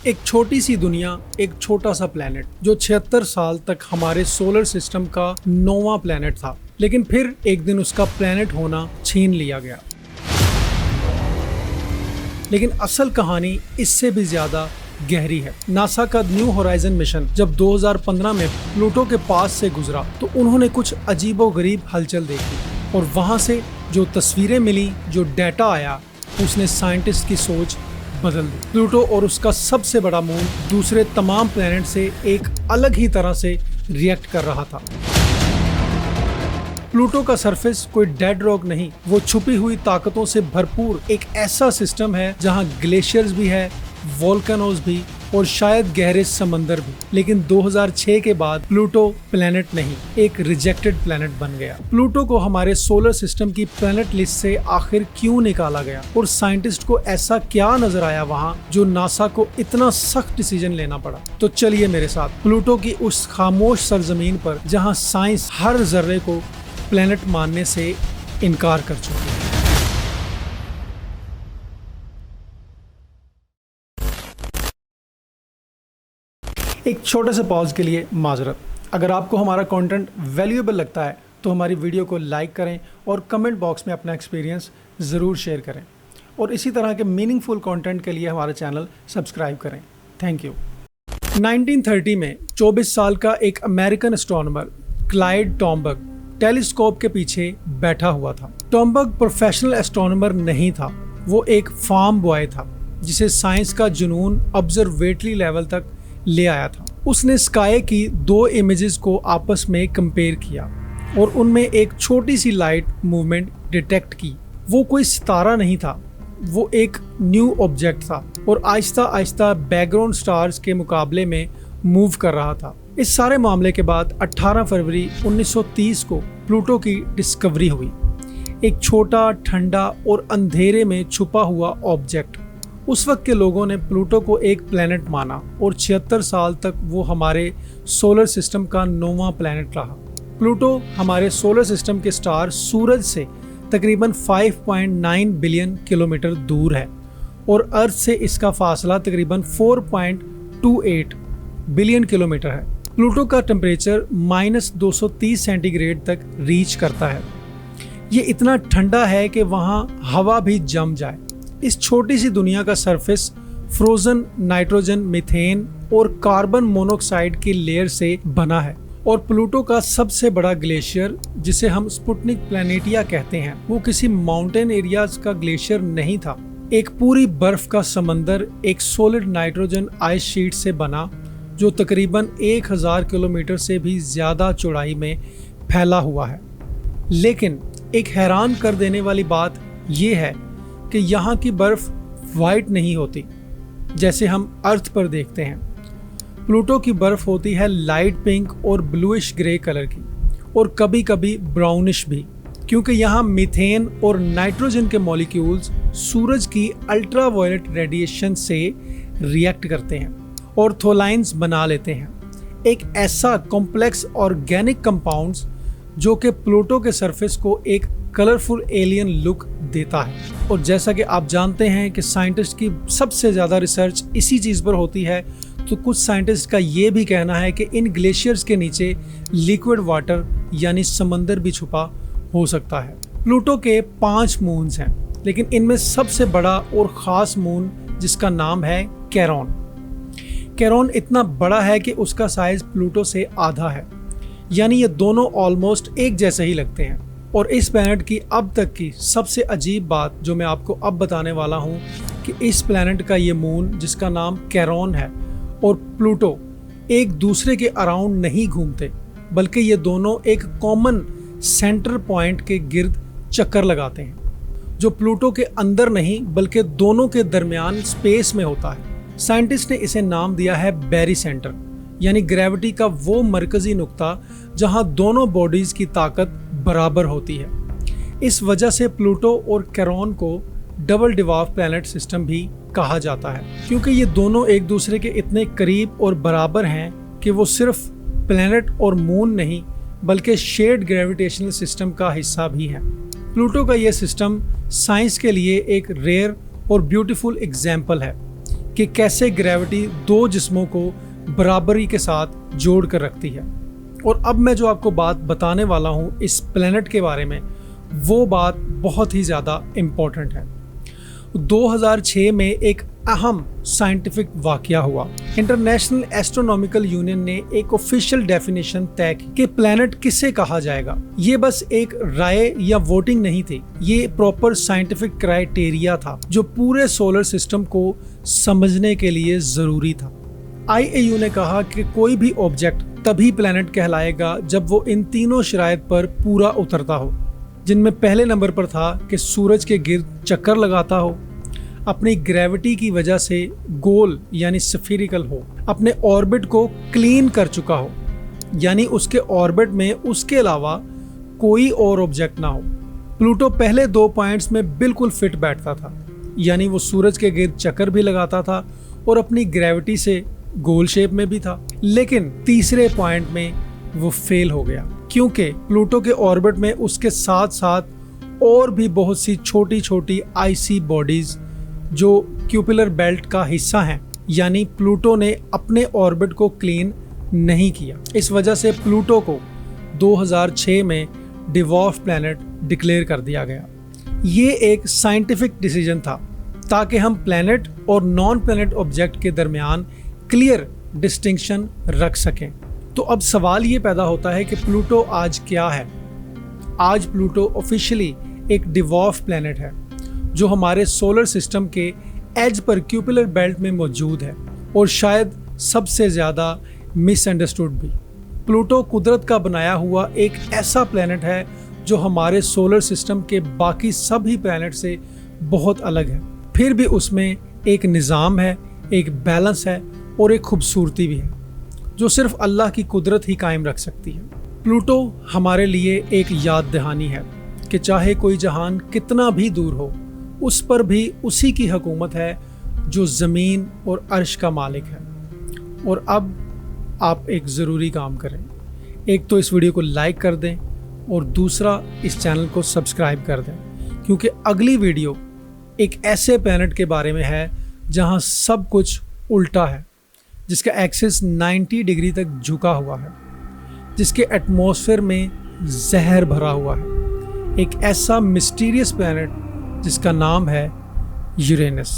एक छोटी सी दुनिया, एक छोटा सा प्लेनेट जो 76 साल तक हमारे सोलर सिस्टम का 9वां प्लेनेट था, लेकिन फिर एक दिन उसका प्लेनेट होना छीन लिया गया। लेकिन असल कहानी इससे भी ज्यादा गहरी है। नासा का न्यू होराइजन मिशन जब 2015 में प्लूटो के पास से गुजरा तो उन्होंने कुछ अजीबोगरीब हलचल देखी और वहां से जो तस्वीरें मिली, जो डाटा आया, उसने साइंटिस्ट की सोच बदल दी। प्लूटो और उसका सबसे बड़ा मून दूसरे तमाम प्लेनेट से एक अलग ही तरह से रिएक्ट कर रहा था। प्लूटो का सरफेस कोई डेड रॉक नहीं, वो छुपी हुई ताकतों से भरपूर एक ऐसा सिस्टम है जहां ग्लेशियर्स भी है, वोल्केनोज भी और शायद गहरे समंदर भी। लेकिन 2006 के बाद प्लूटो प्लेनेट नहीं, एक रिजेक्टेड प्लेनेट बन गया। प्लूटो को हमारे सोलर सिस्टम की प्लेनेट लिस्ट से आखिर क्यों निकाला गया और साइंटिस्ट को ऐसा क्या नजर आया वहां जो नासा को इतना सख्त डिसीजन लेना पड़ा? तो चलिए मेरे साथ प्लूटो की उस खामोश सरजमीन पर जहां साइंस हर जर्रे को प्लेनेट मानने से इनकार कर चुकी है। एक छोटे से पॉज के लिए माजरत। अगर आपको हमारा कंटेंट वैल्यूएबल लगता है तो हमारी वीडियो को लाइक करें और कमेंट बॉक्स में अपना एक्सपीरियंस ज़रूर शेयर करें और इसी तरह के मीनिंगफुल कंटेंट के लिए हमारा चैनल सब्सक्राइब करें। Thank you. 1930 में 24 साल का एक अमेरिकन एस्ट्रोनॉमर क्लाइड टॉमबर्ग टेलीस्कोप के पीछे बैठा हुआ था। टॉमबर्ग प्रोफेशनल एस्ट्रोनॉमर नहीं था, वो एक फार्म बॉय था जिसे साइंस का जुनून ऑब्जर्वेटरी लेवल तक ले आया था। उसने स्काई की 2 इमेजेस को आपस में कंपेयर किया और उनमें एक छोटी सी लाइट मूवमेंट डिटेक्ट की। वो कोई सितारा नहीं था, वो एक न्यू ऑब्जेक्ट था और आहिस्ता आहिस्ता बैकग्राउंड स्टार्स के मुकाबले में मूव कर रहा था। इस सारे मामले के बाद 18 फरवरी 1930 को प्लूटो की डिस्कवरी हुई। एक छोटा, ठंडा और अंधेरे में छुपा हुआ ऑब्जेक्ट। उस वक्त के लोगों ने प्लूटो को एक प्लेनेट माना और 76 साल तक वो हमारे सोलर सिस्टम का 9वां प्लेनेट रहा। प्लूटो हमारे सोलर सिस्टम के स्टार सूरज से तकरीबन 5.9 बिलियन किलोमीटर दूर है और अर्थ से इसका फासला तकरीबन 4.28 बिलियन किलोमीटर है। प्लूटो का टेम्परेचर -230 सेंटीग्रेड तक रीच करता है। ये इतना ठंडा है कि वहाँ हवा भी जम जाए। इस छोटी सी दुनिया का सरफेस फ्रोजन नाइट्रोजन, मीथेन और कार्बन मोनोऑक्साइड की लेयर से बना है और प्लूटो का सबसे बड़ा ग्लेशियर, जिसे हम स्पुतनिक प्लैनेटिया कहते हैं, वो किसी माउंटेन एरियाज का ग्लेशियर नहीं था। एक पूरी बर्फ का समंदर एक सॉलिड नाइट्रोजन आइस शीट से बना जो तकरीबन 1000 किलोमीटर से भी ज्यादा चौड़ाई में फैला हुआ है। लेकिन एक हैरान कर देने वाली बात यह है कि यहाँ की बर्फ वाइट नहीं होती जैसे हम अर्थ पर देखते हैं। प्लूटो की बर्फ होती है लाइट पिंक और ब्लूइश ग्रे कलर की और कभी कभी ब्राउनिश भी, क्योंकि यहाँ मीथेन और नाइट्रोजन के मॉलिक्यूल्स सूरज की अल्ट्रावायलेट रेडिएशन से रिएक्ट करते हैं और थोलाइंस बना लेते हैं। एक ऐसा कॉम्प्लेक्स ऑर्गेनिक कंपाउंड्स जो कि प्लूटो के सरफेस को एक कलरफुल एलियन लुक देता है। और जैसा कि आप जानते हैं कि साइंटिस्ट की सबसे ज़्यादा रिसर्च इसी चीज़ पर होती है, तो कुछ साइंटिस्ट का ये भी कहना है कि इन ग्लेशियर्स के नीचे लिक्विड वाटर यानी समंदर भी छुपा हो सकता है। प्लूटो के 5 मून्स हैं, लेकिन इनमें सबसे बड़ा और ख़ास मून जिसका नाम है कैरोन। कैरोन इतना बड़ा है कि उसका साइज प्लूटो से आधा है, यानी ये दोनों ऑलमोस्ट एक जैसे ही लगते हैं। और इस प्लैनेट की अब तक की सबसे अजीब बात जो मैं आपको अब बताने वाला हूँ कि इस प्लैनेट का ये मून जिसका नाम कैरोन है और प्लूटो एक दूसरे के अराउंड नहीं घूमते, बल्कि ये दोनों एक कॉमन सेंटर पॉइंट के गिर्द चक्कर लगाते हैं जो प्लूटो के अंदर नहीं बल्कि दोनों के दरमियान स्पेस में होता है। साइंटिस्ट ने इसे नाम दिया है बैरी सेंटर, यानी ग्रेविटी का वो मरकजी नुक्ता जहां दोनों बॉडीज की ताकत बराबर होती है। इस वजह से प्लूटो और कैरोन को डबल डिवार्फ प्लैनेट सिस्टम भी कहा जाता है, क्योंकि ये दोनों एक दूसरे के इतने करीब और बराबर हैं कि वो सिर्फ प्लैनेट और मून नहीं बल्कि शेयर्ड ग्रेविटेशनल सिस्टम का हिस्सा भी है। प्लूटो का ये सिस्टम साइंस के लिए एक रेयर और ब्यूटीफुल एग्जाम्पल है कि कैसे ग्रेविटी दो जिस्मों को बराबरी के साथ जोड़ कर रखती है। और अब मैं जो आपको बात बताने वाला हूँ इस प्लेनेट के बारे में, वो बात बहुत ही ज़्यादा इम्पोर्टेंट है। 2006 में एक अहम साइंटिफिक वाकया हुआ। इंटरनेशनल एस्ट्रोनॉमिकल यूनियन ने एक ऑफिशियल डेफिनेशन तय की कि प्लेनेट किसे कहा जाएगा। ये बस एक राय या वोटिंग नहीं थी, ये प्रॉपर साइंटिफिक क्राइटेरिया था जो पूरे सोलर सिस्टम को समझने के लिए जरूरी था। IAU ने कहा कि कोई भी ऑब्जेक्ट तभी प्लेनेट कहलाएगा जब वो इन तीनों शराइत पर पूरा उतरता हो, जिनमें पहले नंबर पर था कि सूरज के गिर्द चक्कर लगाता हो, अपनी ग्रेविटी की वजह से गोल यानी स्फीरिकल हो, अपने ऑर्बिट को क्लीन कर चुका हो, यानी उसके ऑर्बिट में उसके अलावा कोई और ऑब्जेक्ट ना हो। प्लूटो पहले 2 पॉइंट्स में बिल्कुल फिट बैठता था, यानी वो सूरज के गिर्द चक्कर भी लगाता था और अपनी ग्रेविटी से गोल शेप में भी था। लेकिन तीसरे पॉइंट में वो फेल हो गया, क्योंकि प्लूटो के ऑर्बिट में उसके साथ साथ और भी बहुत सी छोटी छोटी आइसी बॉडीज जो क्यूपिलर बेल्ट का हिस्सा हैं, यानी प्लूटो ने अपने ऑर्बिट को क्लीन नहीं किया। इस वजह से प्लूटो को 2006 में डिवॉर्फ प्लैनेट डिक्लेयर कर दिया गया। ये एक साइंटिफिक डिसीजन था ताकि हम प्लैनेट और नॉन प्लैनेट ऑब्जेक्ट के दरमियान क्लियर डिस्टिंक्शन रख सकें। तो अब सवाल ये पैदा होता है कि प्लूटो आज क्या है। आज प्लूटो ऑफिशियली एक डिवॉर्फ प्लैनेट है जो हमारे सोलर सिस्टम के एज पर क्यूपिलर बेल्ट में मौजूद है और शायद सबसे ज़्यादा मिसअंडरस्टूड भी। प्लूटो कुदरत का बनाया हुआ एक ऐसा प्लैनेट है जो हमारे सोलर सिस्टम के बाकी सभी प्लैनेट से बहुत अलग है। फिर भी उसमें एक निज़ाम है, एक बैलेंस है और एक खूबसूरती भी है जो सिर्फ अल्लाह की कुदरत ही कायम रख सकती है। प्लूटो हमारे लिए एक याद दहानी है कि चाहे कोई जहान कितना भी दूर हो, उस पर भी उसी की हुकूमत है जो ज़मीन और अर्श का मालिक है। और अब आप एक ज़रूरी काम करें, एक तो इस वीडियो को लाइक कर दें और दूसरा इस चैनल को सब्सक्राइब कर दें, क्योंकि अगली वीडियो एक ऐसे प्लैनेट के बारे में है जहां सब कुछ उल्टा है, जिसका एक्सिस 90 डिग्री तक झुका हुआ है, जिसके एटमॉस्फेयर में जहर भरा हुआ है। एक ऐसा मिस्टीरियस प्लैनेट जिसका नाम है यूरेनस।